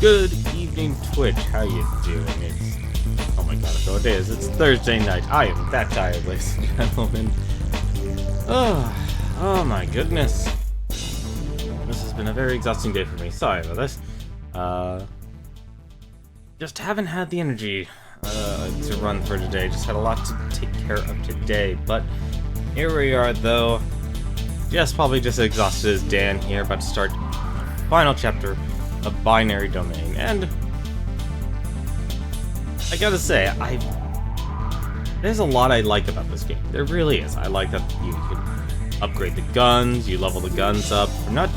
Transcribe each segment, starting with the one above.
Good evening, Twitch. How you doing? Oh my god, so it is. It's Thursday night. I am that tired, ladies and gentlemen. Oh my goodness. This has been a very exhausting day for me. Sorry about this. Just haven't had the energy to run for today. Just had a lot to take care of today. But here we are, though. Probably just exhausted as Dan here, about to start final chapter of Binary Domain. And I gotta say, there's a lot I like about this game. There really is. I like that you can upgrade the guns, you level the guns up, not,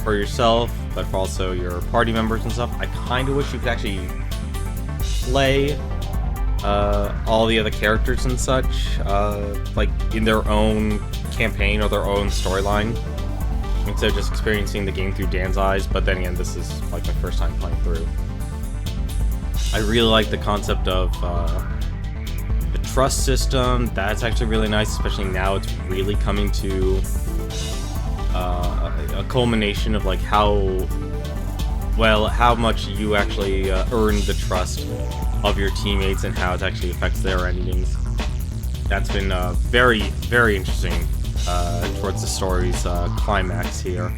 for yourself, but for also your party members and stuff. I kind of wish you could actually play all the other characters and such, like in their own campaign or their own storyline, instead of just experiencing the game through Dan's eyes. But then again, this is like my first time playing through. I really like the concept of the trust system. That's actually really nice, especially now it's really coming to a culmination of like how much you actually earn the trust of your teammates and how it actually affects their endings. That's been very, very interesting towards the story's climax here.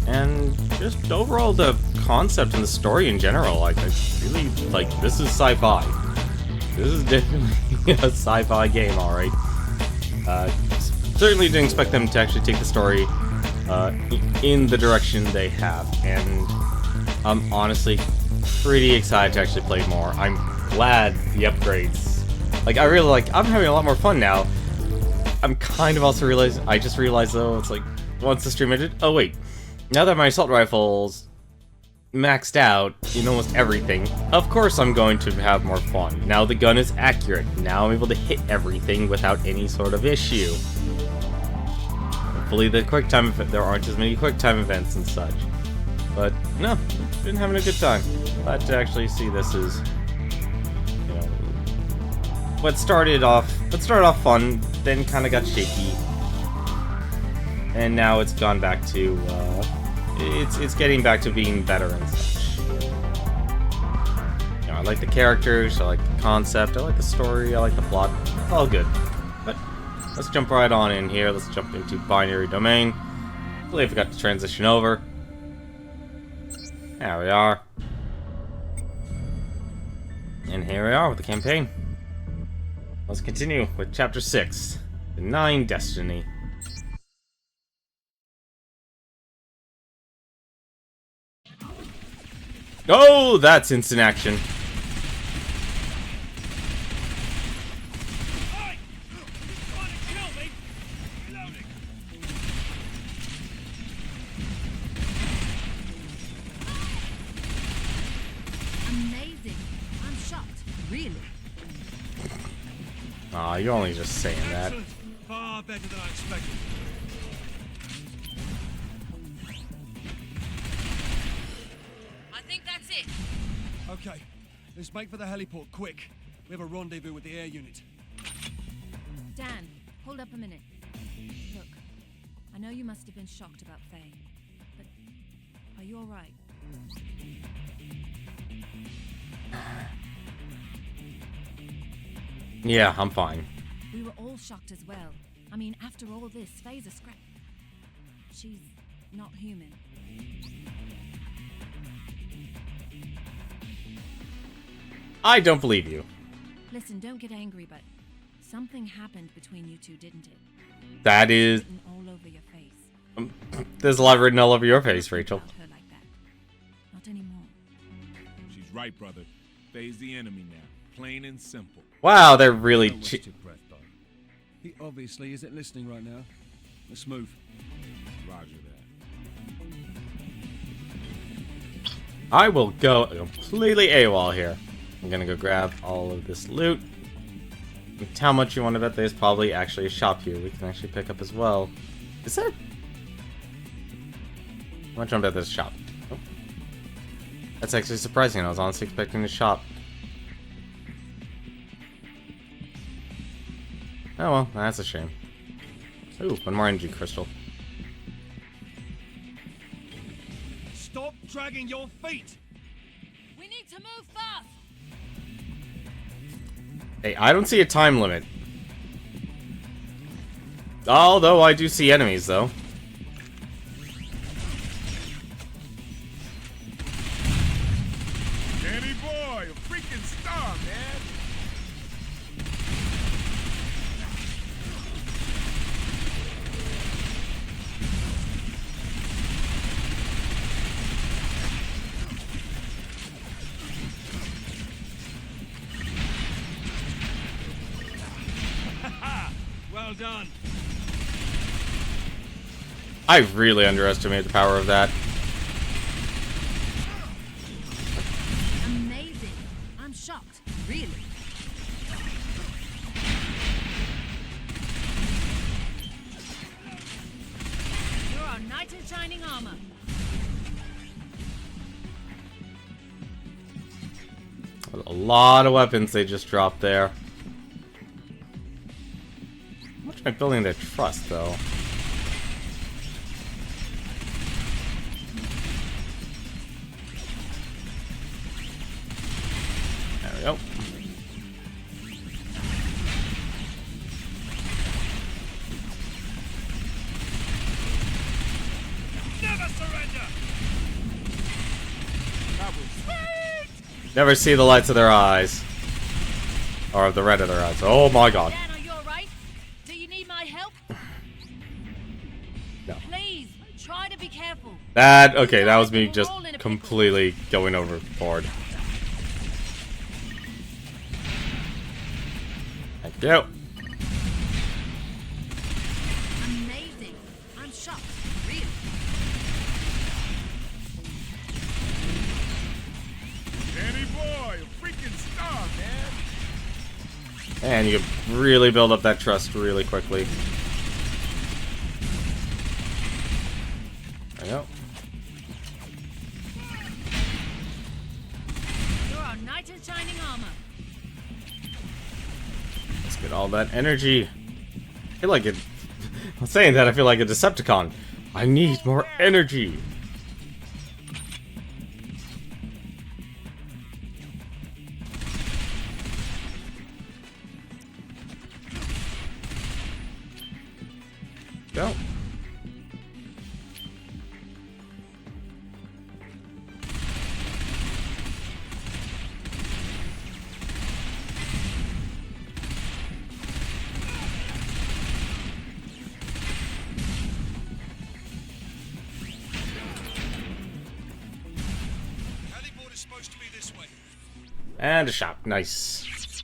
And just overall the concept and the story in general, like, I really, like, this is sci-fi. This is definitely a sci-fi game, alright. Certainly didn't expect them to actually take the story in the direction they have, and I'm honestly pretty excited to actually play more. I'm glad the upgrades, like, I'm having a lot more fun now. I'm kind of also realizing, I just realized though, it's like, once the stream ended, oh wait, now that my assault rifle's maxed out in almost everything, of course I'm going to have more fun. Now the gun is accurate, now I'm able to hit everything without any sort of issue. Hopefully there aren't as many QuickTime events and such. But no, been having a good time. Glad to actually see this is, what started off fun, then kind of got shaky, and now it's gone back to it's getting back to being better and such. I like the characters, I like the concept, I like the story, I like the plot, all good. But let's jump right on in here. Let's jump into Binary Domain. I believe I forgot to transition over. There we are. And here we are with the campaign. Let's continue with Chapter 6, The Nine Destiny. Oh, that's instant action. Amazing. I'm shocked. Really? Aw, you're only just saying that. Far better than I expected. I think that's it. Okay, let's make for the heliport quick. We have a rendezvous with the air unit. Dan, hold up a minute. Look, I know you must have been shocked about Faye, but are you alright? Yeah, I'm fine. We were all shocked as well. I mean, after all this, Faye's a scrap. She's not human. I don't believe you. Listen, don't get angry, but something happened between you two, didn't it? That is... Written all over your face. There's a lot written all over your face, Rachel. About her like that. Not anymore. She's right, brother. Faye's the enemy now. Plain and simple. Wow, they're really... Don't waste your breath, though. He obviously isn't listening right now. Let's move. Roger that. I will go completely AWOL here. I'm gonna go grab all of this loot. How much you want to bet there's probably actually a shop here we can actually pick up as well. Is there? How much on bet there's a shop? Oh. That's actually surprising. I was honestly expecting a shop. Oh well, that's a shame. Ooh, one more energy crystal. Stop dragging your feet! to move fast. Hey, I don't see a time limit. Although I do see enemies, though. Danny boy, a freaking star, man. Well done. I really underestimated the power of that. Amazing. I'm shocked. Really. You're our knight in shining armor. A lot of weapons they just dropped there. How much am I building their trust, though? There we go. Never surrender. That was sweet. Never see the lights of their eyes. Or the red of their eyes. Oh my god. Dan, are you alright? Do you need my help? No. Please, try to be careful. That, okay, that was me just completely going overboard. Thank you. Amazing. I'm shocked. Really. Danny boy, a freaking star, man. And you can really build up that trust really quickly. There you go. You're our knight in shining armor. Let's get all that energy. I feel like it. I'm saying that I feel like a Decepticon. I need more energy. Go. Heliport is supposed to be this way. And a shot. Nice.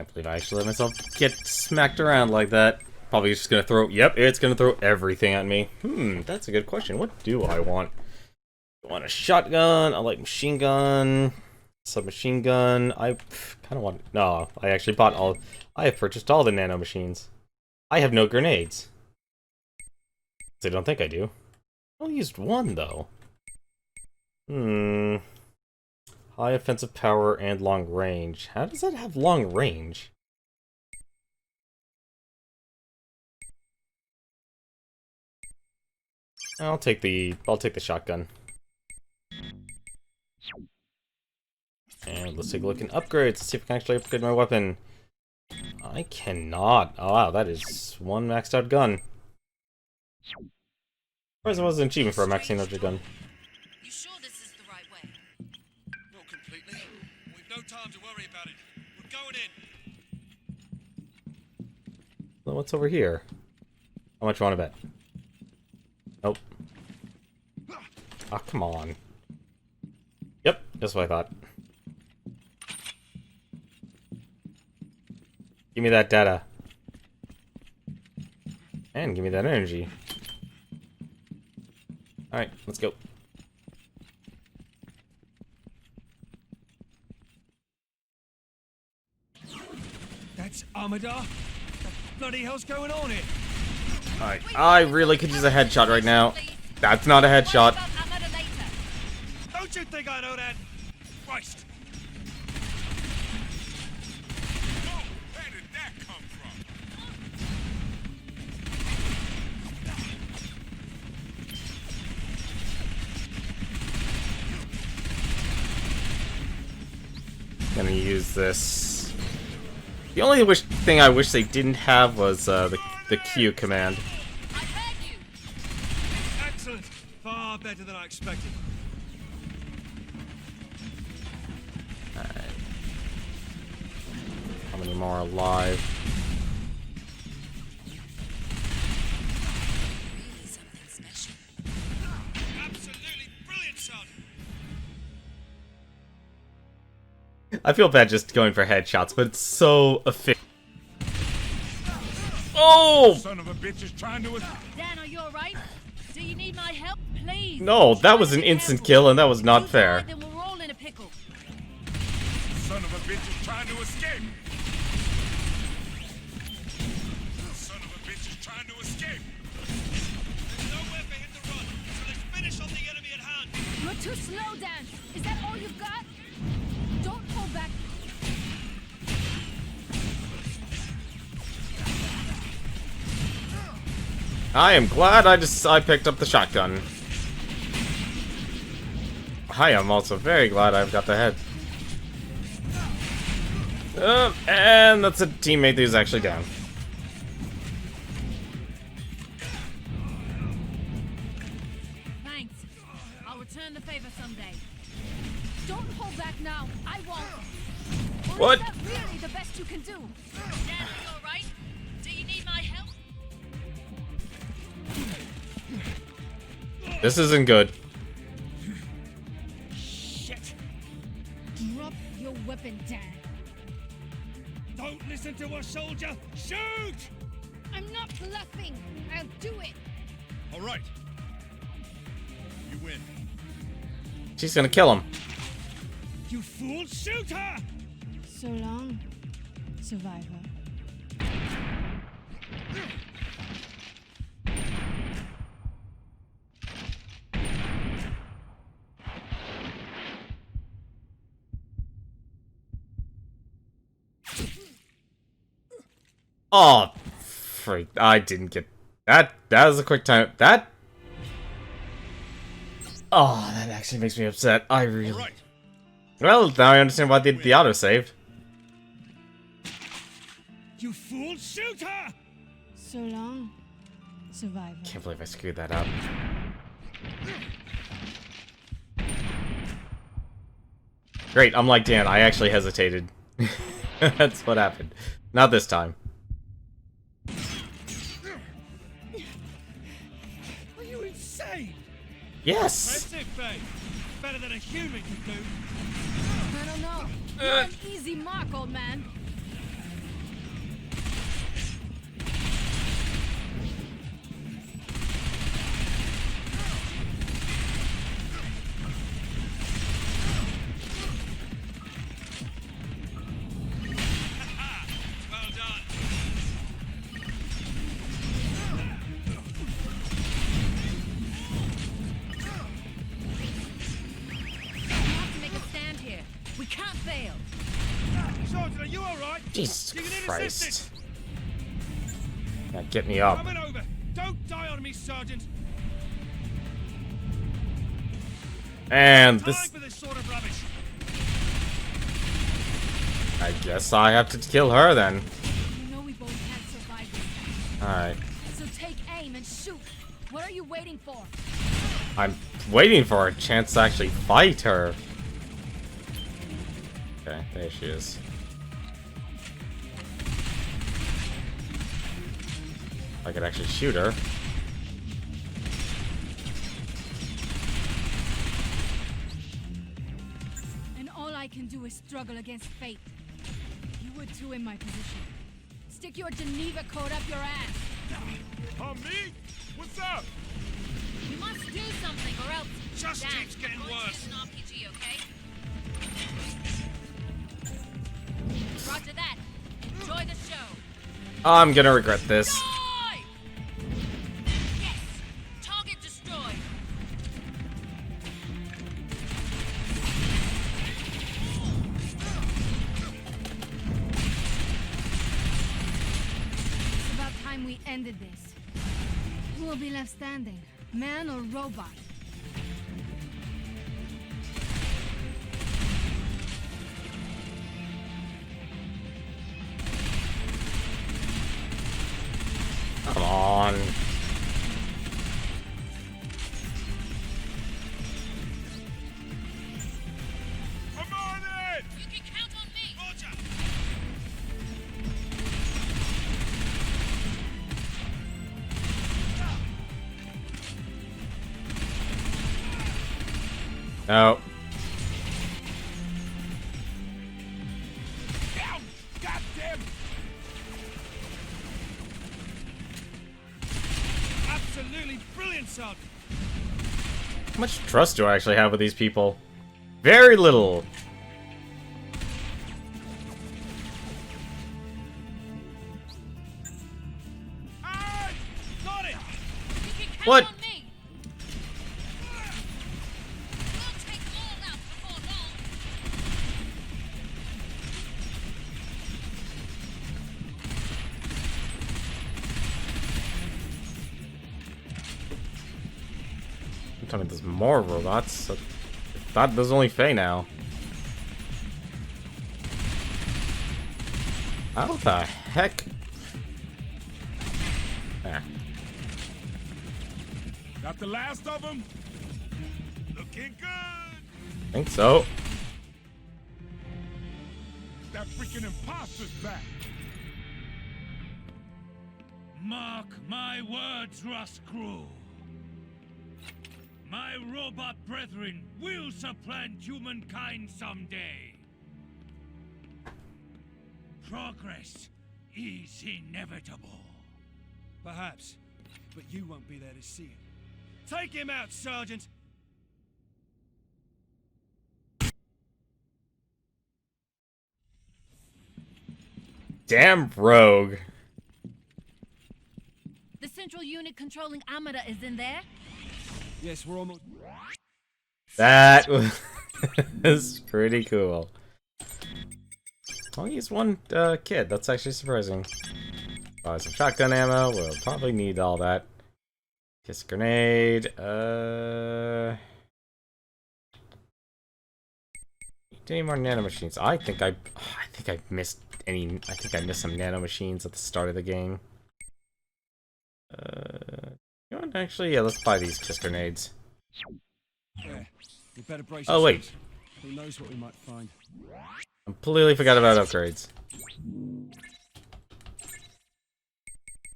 I can't believe I actually let myself get smacked around like that. Probably just gonna throw. Yep, it's gonna throw everything at me. That's a good question. What do I want? I want a shotgun. I like machine gun, submachine gun. I kind of want. No, I actually bought all. I have purchased all the nano machines. I have no grenades. I don't think I do. I only used one though. High offensive power and long range. How does that have long range? I'll take the shotgun. And let's take a look in upgrades. Let's see if I can actually upgrade my weapon. I cannot. Oh wow, that is one maxed out gun. Surprised it wasn't an achievement for a maxing out gun. You sure this is the right way? Not completely. We've no time to worry about it. We're going in. Well, what's over here? How much you want to bet? Nope. Ah, come on. Yep, that's what I thought. Give me that data. And give me that energy. Alright, let's go. That's Armada? What the bloody hell's going on here? Alright, I really could use a headshot right now. That's not a headshot. Don't you think I know that? Christ. Oh, where did that come from? Gonna use this. The only thing I wish they didn't have was the Q command. I heard you. Excellent. Far better than I expected. Alright. How many more alive? Something special. Absolutely brilliant, Sergeant. I feel bad just going for headshots, but it's so efficient. Oh! Son of a bitch is trying to... Dan, are you alright? Do you need my help? Please. No, that was an instant kill, and that was not fair. Then we're all in a pickle. Son of a bitch is trying to escape. Son of a bitch is trying to escape. There's nowhere for him to run, so let's finish off the enemy at hand. You're too slow, Dan. Is that all you've got? Don't pull back. I am glad I picked up the shotgun. I am also very glad I've got the head. And that's a teammate who's actually down. Thanks. I'll return the favor someday. Don't hold back now. I won't. Or What? Is that really the best you can do? Dan, are you alright? Do you need my help? This isn't good. Shit. Drop your weapon, Dan. Don't listen to a soldier. Shoot! I'm not bluffing. I'll do it. All right. You win. She's gonna kill him. You fool! Shoot her! So long, survivor. Oh, freak. I didn't get that. That was a quick time. That. Oh, that actually makes me upset. I really. All right. Well, now I understand why they did the autosave. You fool! Shoot her! So long, survivor. Can't believe I screwed that up. Great, I'm like Dan. I actually hesitated. That's what happened. Not this time. Are you insane? Yes! Impressive, babe. Better than a human could do. I don't know. You're an easy mark, old man. Well done. We have to make a stand here. We can't fail. Sergeant, are you all right? Jesus You can need Christ. assistance. Now get me up. Coming over. Don't die on me, Sergeant. And Time this... for this sort of rubbish. I guess I have to kill her then. You know we both can't survive this. Alright. So take aim and shoot. What are you waiting for? I'm waiting for a chance to actually fight her. Okay, there she is. I could actually shoot her. And all I can do is struggle against fate. You would too in my position. Stick your Geneva code up your ass. Me? What's up? You must do something or else. Just Dan, keeps getting going to worse. get an RPG, okay? Roger that. Enjoy the show. I'm gonna regret this. Die! Yes! Target destroyed. It's about time we ended this. Who will be left standing? Man or robot? No. Down! Goddamn! Absolutely brilliant, Sergeant. How much trust do I actually have with these people? Very little. Aye! Got it! You can count What? on me. We'll take them all out before long. I'm telling me there's more robots. I thought there's only Faye now. How the heck? There. Got the last of them? Looking good! Think so. That freaking imposter's back! Mark my words, Rust Crew. My robot brethren will supplant humankind someday. Progress is inevitable. Perhaps, but you won't be there to see it. Take him out, Sergeant! Damn rogue. The central unit controlling Amida is in there. Yes, we're almost... That was pretty cool. Only use one kid. That's actually surprising. Buy some shotgun ammo. We'll probably need all that. Kiss grenade. Need any more nanomachines? I think I missed any. I think I missed some nanomachines at the start of the game. You know what? Actually, yeah. Let's buy these kiss grenades. Yeah, we better brace Oh wait. ourselves. Who knows what we might find. Completely forgot about upgrades.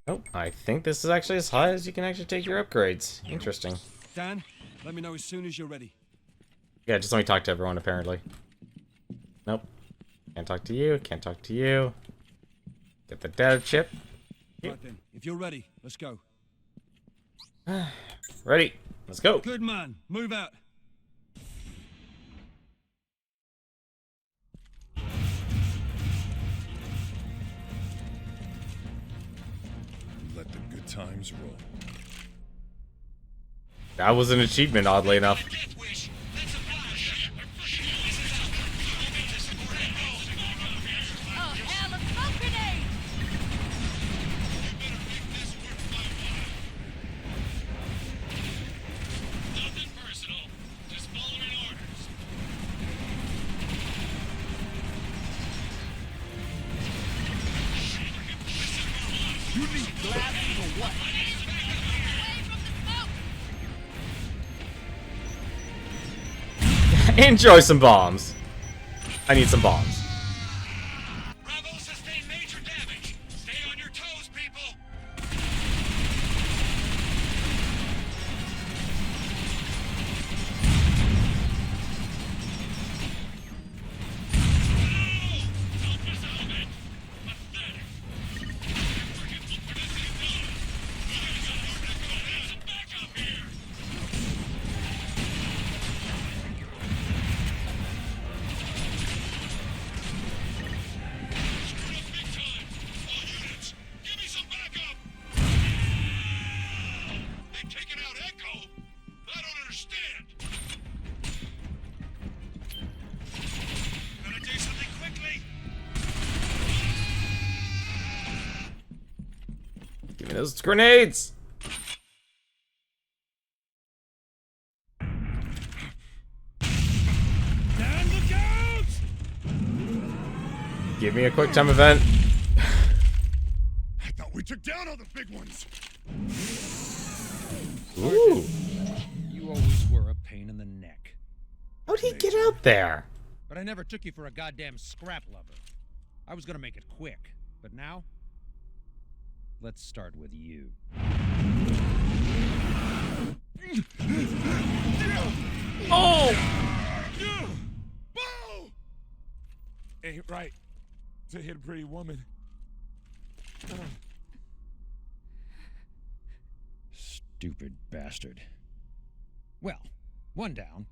Oh, I think this is actually as high as you can actually take your upgrades. Interesting. Dan, let me know as soon as you're ready. Yeah, just let me talk to everyone, apparently. Nope. Can't talk to you, can't talk to you. Get the dev chip. Right then, if you're ready, let's go. Ready. Let's go. Good man, move out. Let the good times roll. That was an achievement, oddly enough. Oh, hell, a smoke grenade! Nothing personal. Just following orders. You need glasses or what? Enjoy some bombs. I need some bombs. Bravo sustained major damage. Stay on your toes, people. Help us out of it. Pathetic. Some backup here. Screwed up big time. All units, give me some backup. They've taken out Echo. I don't understand. Gotta do something quickly. Give me those grenades. Dan, look out! Give me a quick time event. I thought we took down all the big ones. Ooh. You always were a pain in the neck. How'd he get out there? But I never took you for a goddamn scrap lover. I was gonna make it quick, but now? Let's start with you. Oh! Ain't right to hit a pretty woman. Stupid bastard. Well, one down.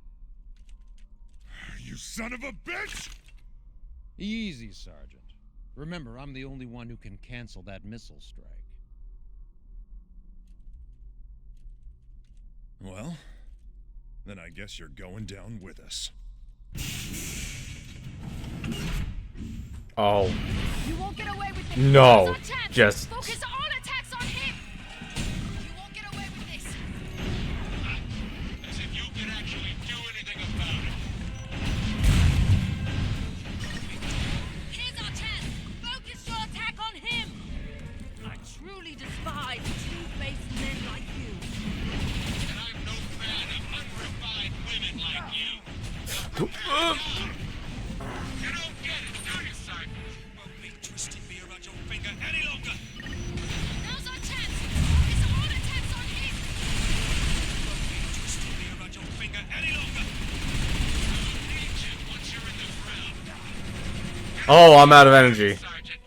You son of a bitch! Easy, Sergeant. Remember, I'm the only one who can cancel that missile strike. Well, then I guess you're going down with us. Oh, You won't get away with this. no. Now's our chance. Just... Focus all attacks on him. You won't get away with this. As if you can actually do anything about it. Here's our chance. Focus your attack on him. I truly despise two-faced men like you. And I'm no fan of unrefined women like you. You don't get it, do you, Simon? Won't be twisting me around your finger any longer. Now's our chance. Focus all attacks on him. Won't be twisting me around your finger any longer. I need you once you're in the ground. Oh, I'm out of energy. Sergeant.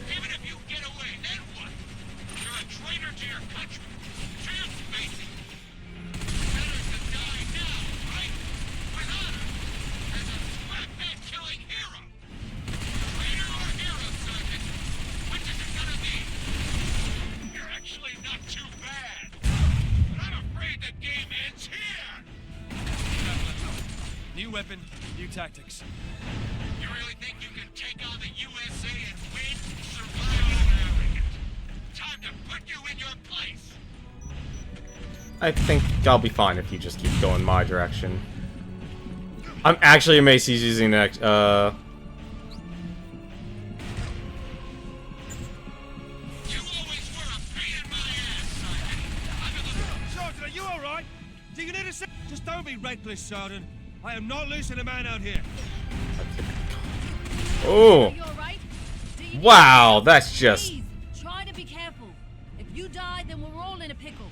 Even if you get away, then what? You're a traitor to your country. To your basic. Better to die now, right? With honor. As a scraphead-killing hero. Traitor or hero, Sergeant? Which is it gonna be? You're actually not too bad. But I'm afraid the game ends here. New weapon, new tactics. You really think you can take on the USA and win? Survival arrogant. Time to put you in your place. I think I'll be fine if you just keep going my direction. I'm actually amazed he's using that, You always were a pain in my ass, Sergeant. I've been looking... Sergeant, are you alright? Do you need a sec? Just don't be reckless, Sergeant. I am not losing a man out here. Oh, You all right? Do you need wow, help? that's just... Please, try to be careful. If you die, then we're all in a pickle.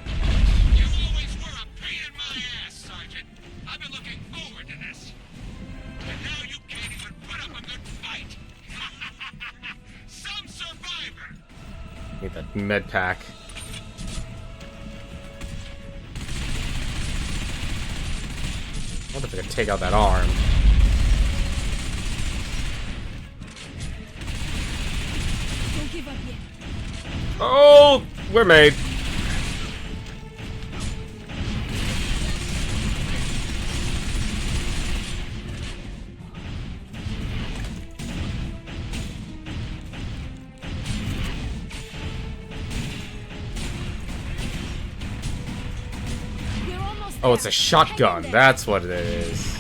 You always were a pain in my ass, Sergeant. I've been looking forward to this. And now you can't even put up a good fight. Some survivor. Need that med pack. I wonder if I can take out that arm. Don't give up yet. Oh, we're made. We're almost Oh, it's there. a shotgun. Hang in there. That's what it is.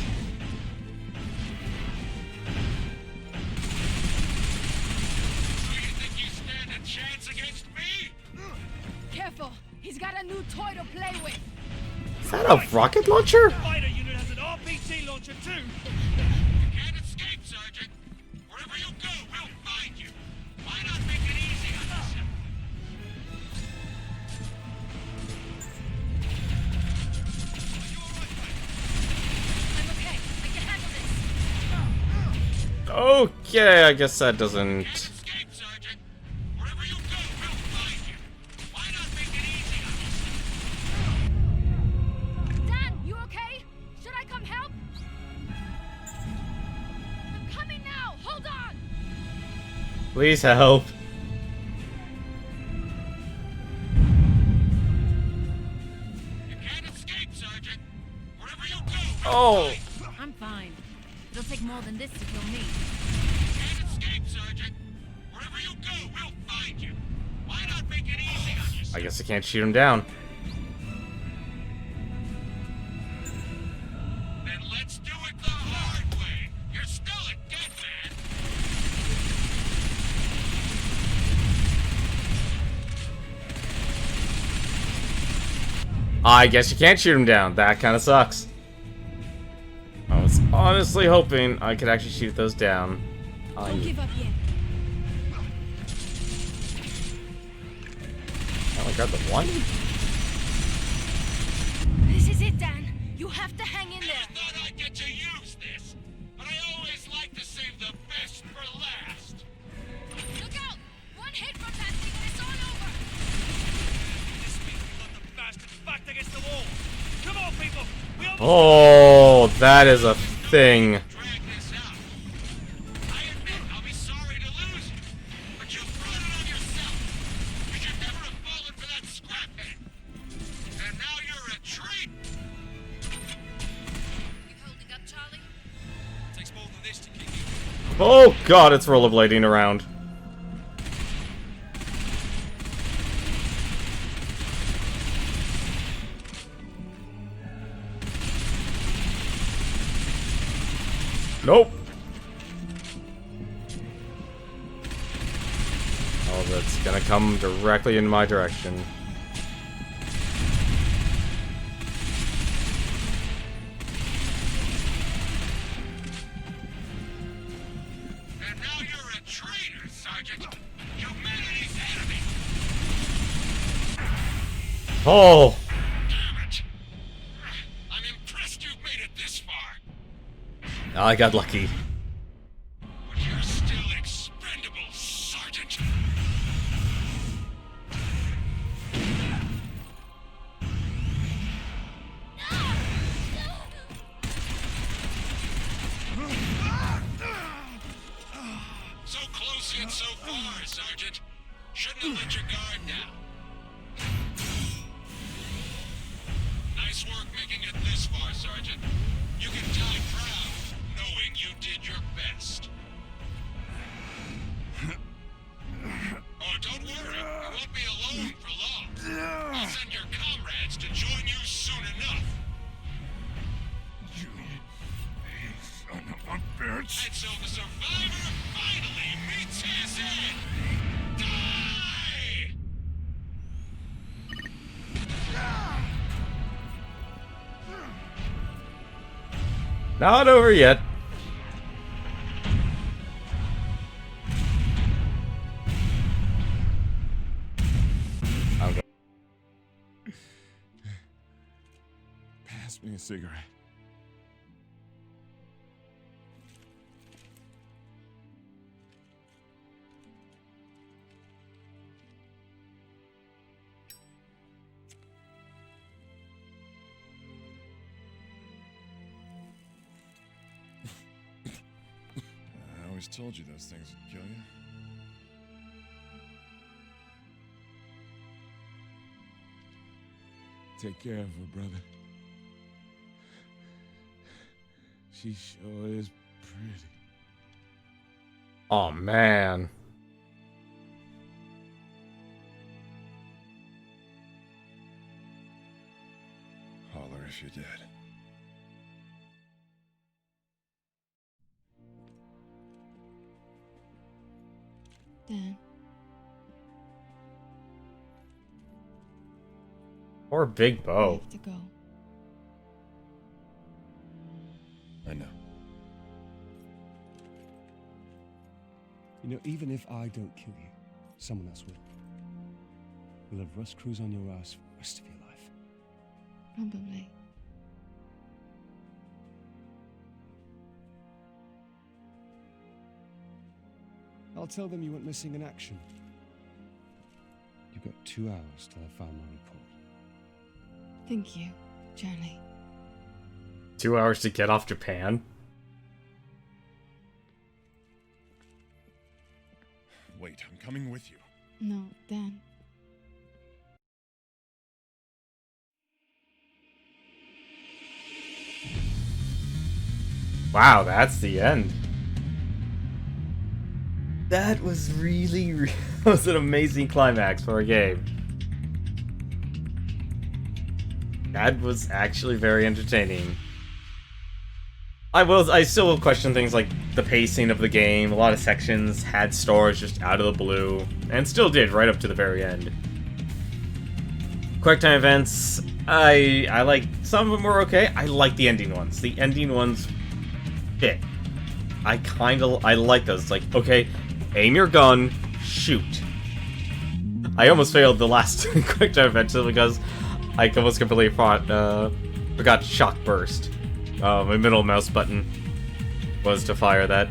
Do you think you stand a chance against me? Careful. He's got a new toy to play with. Is that a rocket launcher? Fighter unit has an RPG launcher too. You can't escape, Sergeant. Wherever you go, we'll find you. Why not make it easy on yourself? I'm okay. I can handle this. Okay, I guess that doesn't... Can't escape, Sergeant. Wherever you go, we'll find you. Why not make it easy on yourself? Dan, you okay? Should I come help? I'm coming now. Hold on. Please help. You can't escape, Sergeant. Wherever you go, we'll Oh. find you. I'm fine. It'll take more than this to kill me. Can't escape, Sergeant. Wherever you go, we'll find you. Why not make it easy on yourself? I guess I can't shoot him down. Then let's do it the hard way. You're still a dead man. I guess you can't shoot him down. That kind of sucks. I was honestly hoping I could actually shoot those down. Don't give up yet. I only grabbed the one? This is it, Dan. You have to hang in there. I thought I'd get to use this, but I always like to save the Oh, that is a thing. Drag this out. I admit I'll be sorry to lose you, but you brought it on yourself. You should never have fallen for that scraphead. And now you're a traitor. You holding up, Charlie? Takes more than this to keep you. Oh god, it's rollerblading around. Nope. Oh, that's gonna come directly in my direction. And now you're a traitor, Sergeant. Humanity's enemy. Oh! Damn it. I'm impressed you've made it this far. I got lucky. But you're still expendable, Sergeant. So close yet so far, Sergeant. Shouldn't have let your guard down. Nice work making it this far, Sergeant. You can die proud, knowing you did your best. Oh, don't worry. You won't be alone for long. I'll send your comrades to join you soon enough. You son of a bitch! And so the survivor finally meets his end. Die! Not over yet. Okay. Pass me a cigarette. I always told you those things would kill you. Take care of her, brother. She sure is pretty. Oh man. Holler if you're dead. Dan. Or Big I Bo. have to go. I know. You know, even if I don't kill you, someone else will. You'll have Rust Crews on your ass for the rest of your life. Probably. I'll tell them you went missing in action. You've got 2 hours till I file my report. Thank you, Charlie. 2 hours to get off Japan? Wait, I'm coming with you. No, Dan. Wow, that's the end. That was really that was an amazing climax for a game. That was actually very entertaining. I still will question things like the pacing of the game. A lot of sections had stores just out of the blue, and still did right up to the very end. Quick time events, I like some of them were okay. I like the ending ones. The ending ones fit. I like those. It's like, okay, aim your gun, shoot. I almost failed the last quick time event because I almost completely forgot shock burst. My middle mouse button was to fire that.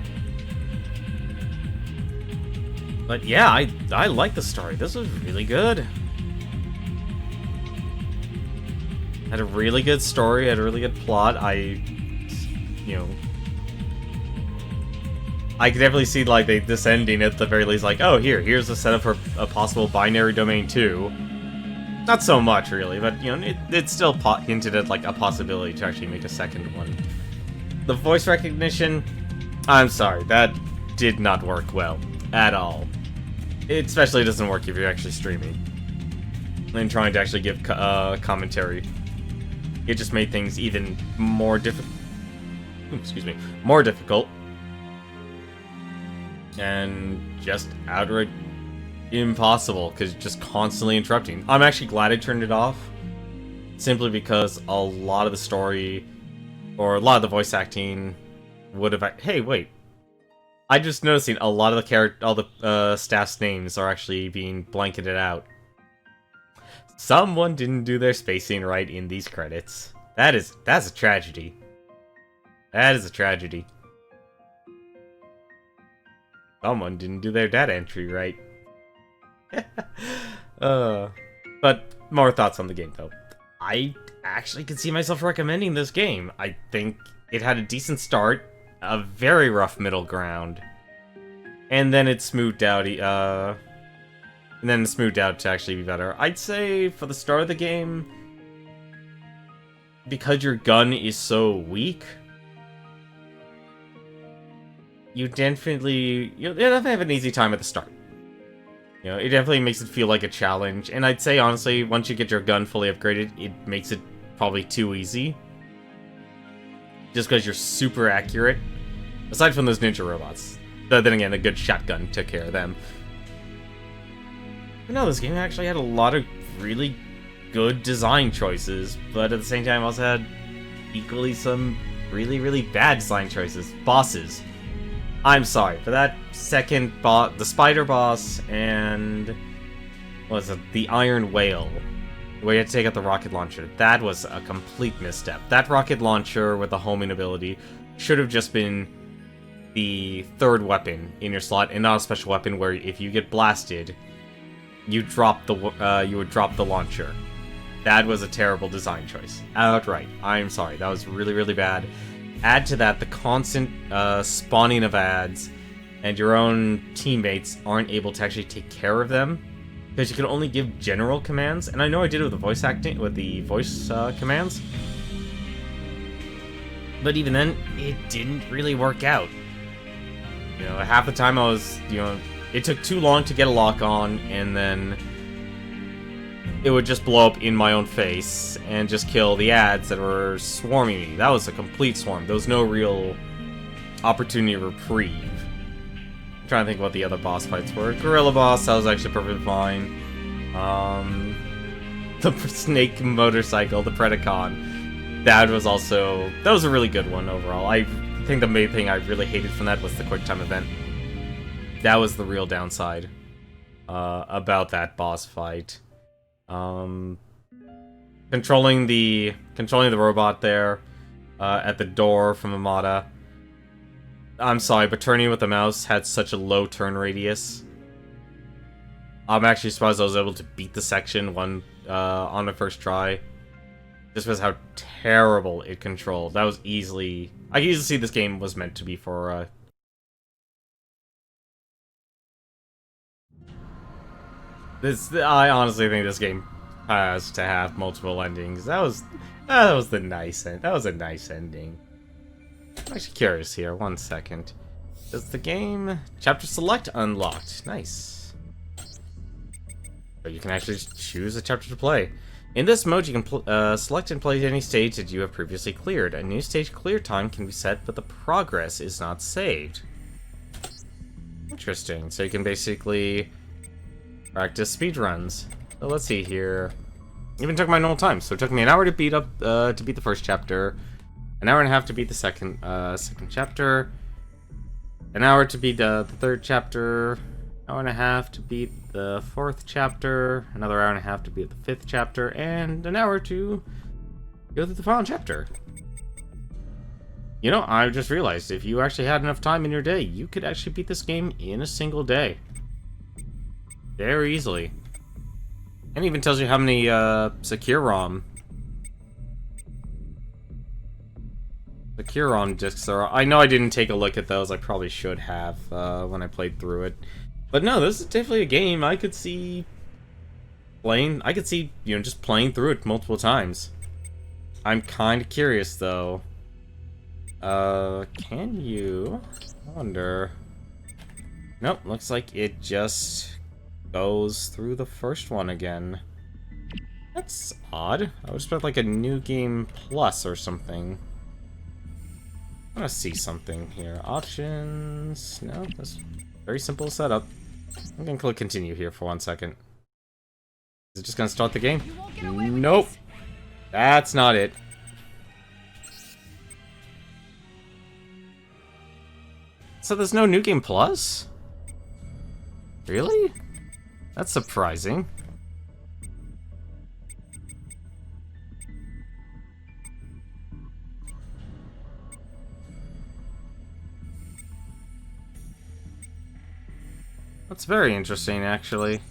But yeah, I like the story. This was really good. Had a really good story, had a really good plot. I could definitely see, like, this ending at the very least, like, oh, here's a setup for a possible binary domain 2. Not so much, really, but, it still hinted at, like, a possibility to actually make a second one. The voice recognition, I'm sorry, that did not work well at all. It especially doesn't work if you're actually streaming and trying to actually give commentary. It just made things even more difficult. More difficult. And just outright impossible, because just constantly interrupting. I'm actually glad I turned it off, simply because a lot of the story, or a lot of the voice acting, would have... Hey, wait. I just noticing a lot of the all the staff's names are actually being blanketed out. Someone didn't do their spacing right in these credits. That's a tragedy. That is a tragedy. Someone didn't do their data entry right. But more thoughts on the game, though. I actually could see myself recommending this game. I think it had a decent start, a very rough middle ground, and then it smoothed out. To actually be better. I'd say for the start of the game, because your gun is so weak, you definitely have an easy time at the start. It definitely makes it feel like a challenge, and I'd say honestly, once you get your gun fully upgraded, it makes it probably too easy. Just because you're super accurate. Aside from those ninja robots. But then again, a good shotgun took care of them. But no, this game actually had a lot of really good design choices, but at the same time also had equally some really, really bad design choices. Bosses. I'm sorry, for that second boss, the spider boss, and... what was it? The Iron Whale, where you had to take out the rocket launcher. That was a complete misstep. That rocket launcher with the homing ability should have just been the third weapon in your slot, and not a special weapon where if you get blasted, you would drop the launcher. That was a terrible design choice. Outright. I'm sorry. That was really, really bad. Add to that the constant spawning of ads, and your own teammates aren't able to actually take care of them, because you can only give general commands, and I know I did it with the voice acting, with the voice commands, but even then, it didn't really work out. Half the time I was, it took too long to get a lock on, and then it would just blow up in my own face and just kill the ads that were swarming me. That was a complete swarm. There was no real opportunity to reprieve. I'm trying to think what the other boss fights were. Gorilla boss, that was actually perfectly fine. The snake motorcycle, the Predacon, that was a really good one overall. I think the main thing I really hated from that was the quick time event. That was the real downside about that boss fight. Controlling the robot there at the door from Amada. I'm sorry, but turning with the mouse had such a low turn radius. I'm actually surprised I was able to beat the section on my first try. Just because how terrible it controlled. That was easily... I can easily see this game was meant to be for... I honestly think this game has to have multiple endings. That was a nice ending. I'm actually curious here. 1 second. Does the game chapter select unlocked? Nice. But you can actually choose a chapter to play. In this mode, you can select and play any stage that you have previously cleared. A new stage clear time can be set, but the progress is not saved. Interesting. So you can basically practice speedruns. So let's see here. Even took my normal time. So it took me an hour to beat the first chapter, an hour and a half to beat the second chapter, an hour to beat the third chapter, an hour and a half to beat the fourth chapter, another hour and a half to beat the fifth chapter, and an hour to go through the final chapter. I just realized if you actually had enough time in your day, you could actually beat this game in a single day. Very easily. And even tells you how many secure ROM The Curon discs are... I know I didn't take a look at those. I probably should have when I played through it. But no, this is definitely a game I could see playing. I could see, you know, just playing through it multiple times. I'm kind of curious, though. Can you... I wonder... Nope, looks like it just goes through the first one again. That's odd. I would expect like a new game plus or something. I want to see something here. Options. No, that's very simple setup. I'm gonna click continue here for 1 second. Is it just gonna start the game? Nope. That's not it. So there's no new game plus? Really? That's surprising. That's very interesting, actually.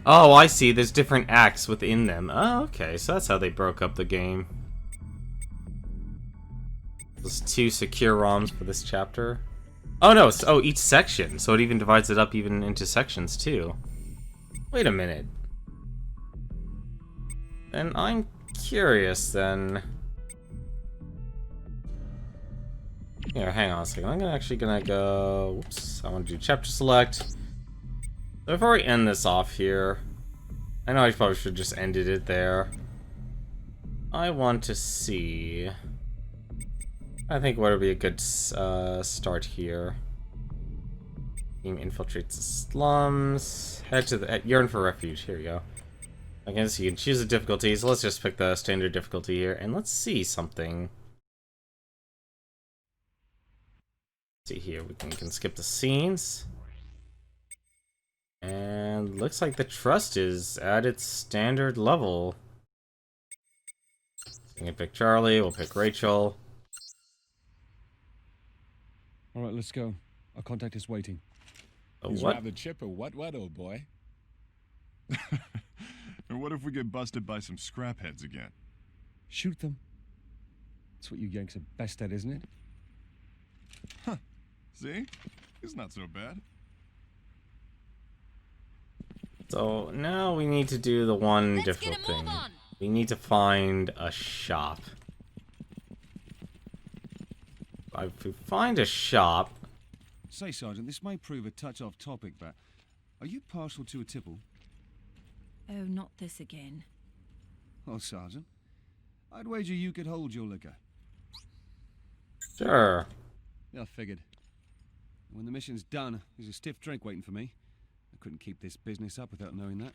Oh, I see. There's different acts within them. Oh, okay. So that's how they broke up the game. There's 2 secure ROMs for this chapter. Oh, no. Oh, each section. So it even divides it up even into sections, too. Wait a minute. Then I'm curious, then. Here, hang on a second. I'm actually gonna go... Whoops. I want to do chapter select. So before we end this off here... I know I probably should have just ended it there. I want to see... I think what would be a good start here. Team infiltrates the slums. Head to the... Yearn for refuge. Here we go. I guess you can choose the difficulty. So let's just pick the standard difficulty here. And let's see something. See here, we can skip the scenes. And looks like the trust is at its standard level. We can pick Charlie, we'll pick Rachel. Alright, let's go. Our contact is waiting. He's What? rather chipper, what, old boy? And what if we get busted by some scrapheads again? Shoot them. That's what you Yanks are best at, isn't it? Huh. See? He's not so bad. So now we need to do the one Let's difficult get a move thing. on. We need to find a shop. If we find a shop... Say, Sergeant, this may prove a touch off topic, but are you partial to a tipple? Oh, not this again. Oh, Sergeant, I'd wager you could hold your liquor. Sure. Yeah, I figured. When the mission's done, there's a stiff drink waiting for me. I couldn't keep this business up without knowing that.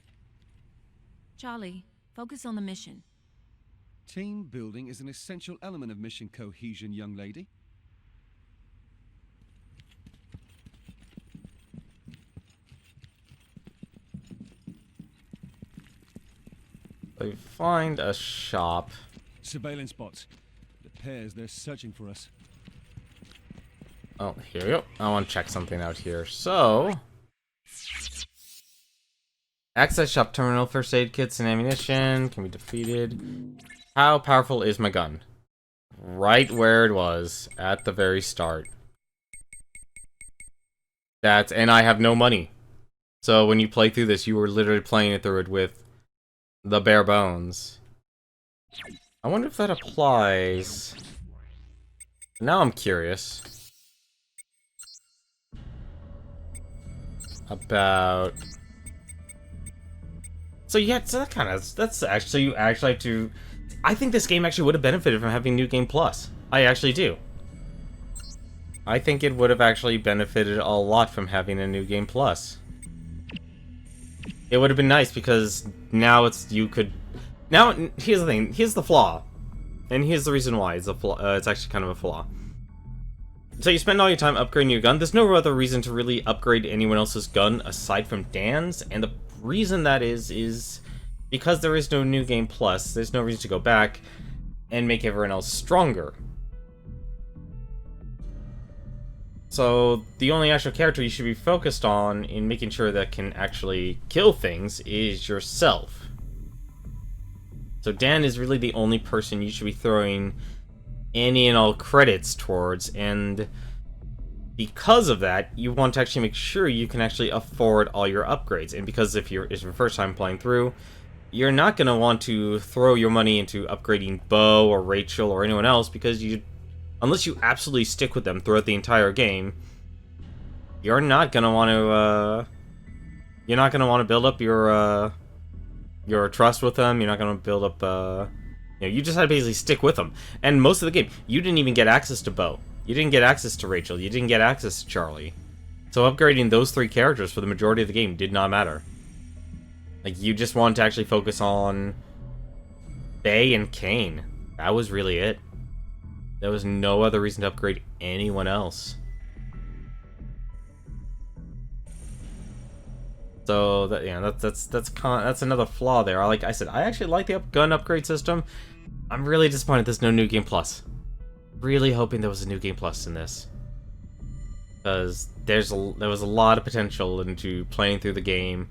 Charlie, focus on the mission. Team building is an essential element of mission cohesion, young lady. We find a shop. Surveillance bots. The pairs, they're searching for us. Oh, here we go. I want to check something out here. So... Access shop terminal, first aid kits and ammunition can be defeated. How powerful is my gun? Right where it was at the very start. And I have no money. So when you play through this, you were literally playing it through it with the bare bones. I wonder if that applies. Now I'm curious about... So yeah, so that's actually, you actually have to... I think this game actually would have benefited from having New Game Plus. I actually do. I think it would have actually benefited a lot from having a New Game Plus. It would have been nice because now you could... Now, here's the thing, here's the flaw. And here's the reason why it's a flaw. It's actually kind of a flaw. So you spend all your time upgrading your gun. There's no other reason to really upgrade anyone else's gun aside from Dan's, and the reason that is because there is no New Game Plus, there's no reason to go back and make everyone else stronger. So the only actual character you should be focused on in making sure that can actually kill things is yourself. So Dan is really the only person you should be throwing any and all credits towards, and because of that, you want to actually make sure you can actually afford all your upgrades. And because if it's your first time playing through, you're not going to want to throw your money into upgrading Bo or Rachel or anyone else, because unless you absolutely stick with them throughout the entire game, you're not going to want to build up your trust with them. You're not going to build up you just had to basically stick with them. And most of the game, you didn't even get access to Bo. You didn't get access to Rachel. You didn't get access to Charlie. So upgrading those 3 characters for the majority of the game did not matter. Like, you just wanted to actually focus on Bay and Kane. That was really it. There was no other reason to upgrade anyone else. So that's another flaw there. Like I said, I actually like the gun upgrade system. I'm really disappointed there's no New Game Plus. Really hoping there was a New Game Plus in this, because there was a lot of potential into playing through the game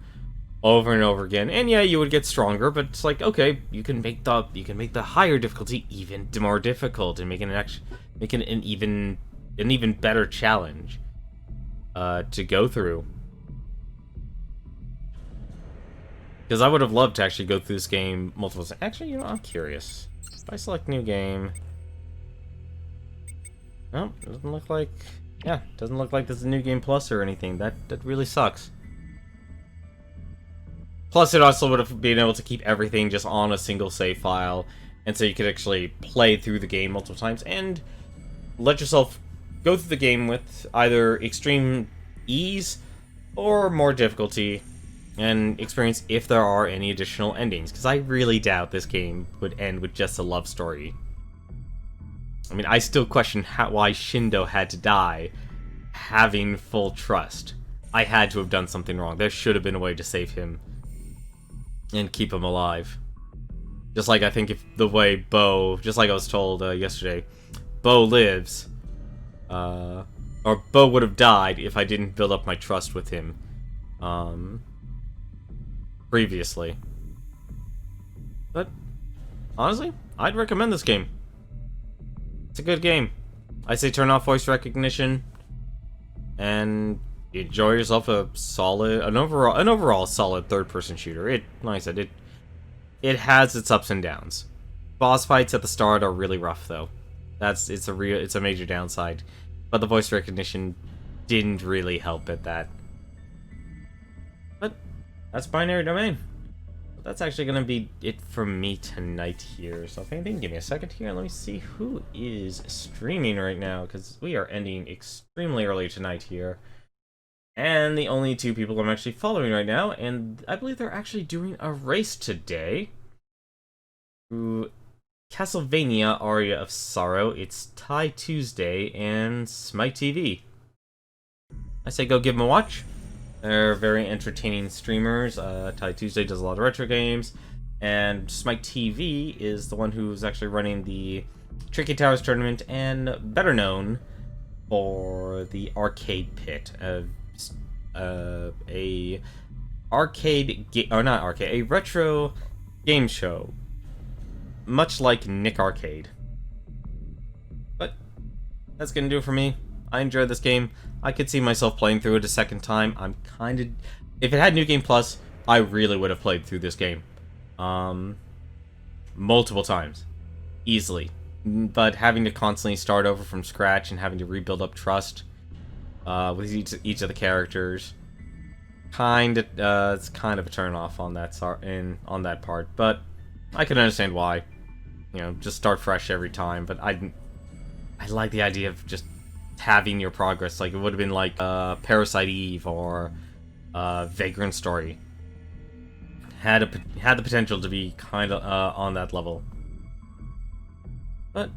over and over again. And yeah, you would get stronger, but it's like, okay, you can make the higher difficulty even more difficult and make it an even better challenge to go through. Because I would have loved to actually go through this game multiple times. Actually, I'm curious. If I select new game, no, doesn't look like. Yeah, doesn't look like there's a New Game Plus or anything. That really sucks. Plus, it also would have been able to keep everything just on a single save file, and so you could actually play through the game multiple times and let yourself go through the game with either extreme ease or more difficulty, and experience if there are any additional endings. Because I really doubt this game would end with just a love story. I mean, I still question why Shindo had to die having full trust. I had to have done something wrong. There should have been a way to save him and keep him alive. Just like I think if the way Bo, just like I was told yesterday, Bo lives, or Bo would have died if I didn't build up my trust with him previously. But honestly, I'd recommend this game. It's a good game. I say turn off voice recognition and enjoy yourself an overall solid third-person shooter. Like I said, it has its ups and downs. Boss fights at the start are really rough, though. It's a major downside. But the voice recognition didn't really help at that. But that's Binary Domain. That's actually going to be it from me tonight here. So if anything, give me a second here. Let me see who is streaming right now, because we are ending extremely early tonight here. And the only 2 people I'm actually following right now, and I believe they're actually doing a race today. Through Castlevania Aria of Sorrow, it's Thai Tuesday, and Smite TV. I say go give them a watch. They're very entertaining streamers. Thai Tuesday does a lot of retro games, and Smite TV is the one who's actually running the Tricky Towers tournament, and better known for the Arcade Pit, a retro game show, much like Nick Arcade. But that's gonna do it for me. I enjoyed this game. I could see myself playing through it a second time. If it had New Game Plus, I really would have played through this game. Multiple times. Easily. But having to constantly start over from scratch and having to rebuild up trust with each of the characters, it's kind of a turn off on that part. But I can understand why. Just start fresh every time. But I like the idea of just having your progress. Like, it would have been like Parasite Eve or Vagrant Story. Had the potential to be kind of on that level. But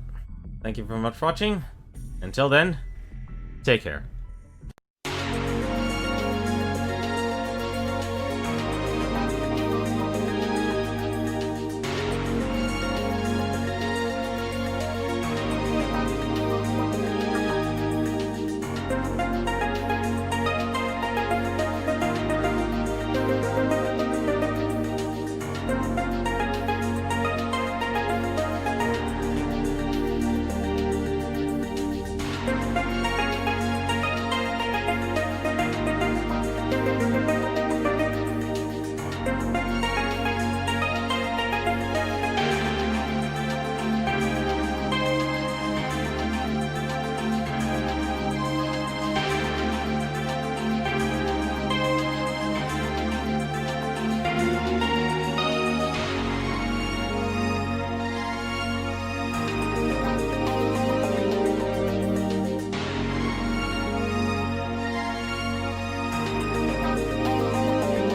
thank you very much for watching. Until then, take care.